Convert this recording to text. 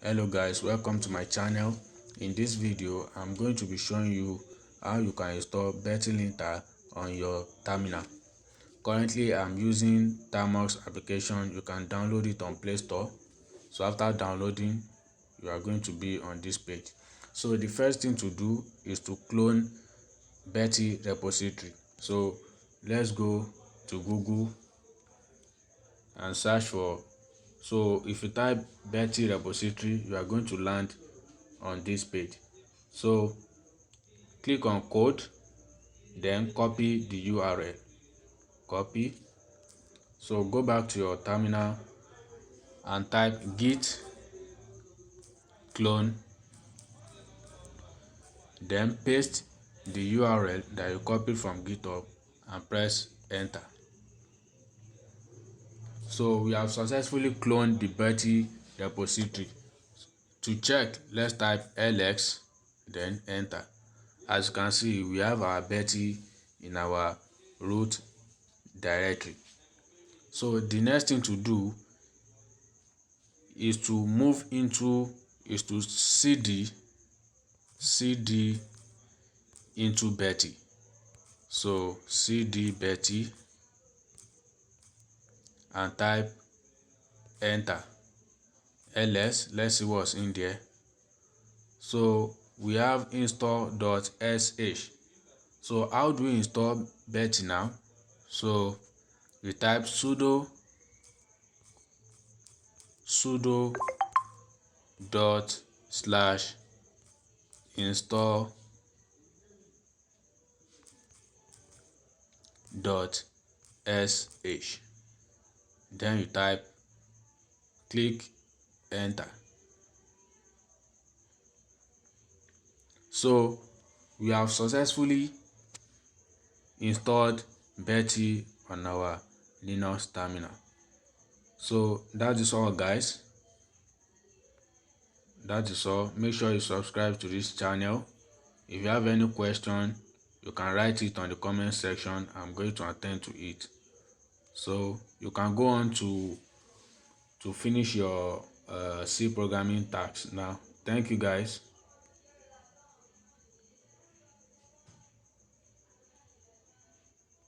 Hello guys, welcome to my channel. In this video I'm going to be showing you how you can install linter on your terminal. Currently I'm using Termux application. You can download it on Play Store. So after downloading, you are going to be on this page. So the first thing to do is to clone Betty repository. So let's go to Google and search for. So if you type Betty repository, you are going to land on this page. So click on code, then copy the URL. Copy. So go back to your terminal and type git clone, then paste the URL that you copied from GitHub and press enter. So we have successfully cloned the Betty repository. To check, let's type ALX, then enter. As you can see, we have our Betty in our root directory. So the next thing to do is to cd into Betty. So cd Betty and type enter. Let's see what's in there. So we have install.sh. So how do we install Betty now? So we type sudo dot slash install dot sh, then you click enter. So we have successfully installed Betty on our Linux terminal. So that is all guys. That is all. Make sure you subscribe to this channel. If you have any question, you can write it on the comment section. I'm going to attend to it. So you can go on to finish your C programming tasks now. Thank you guys.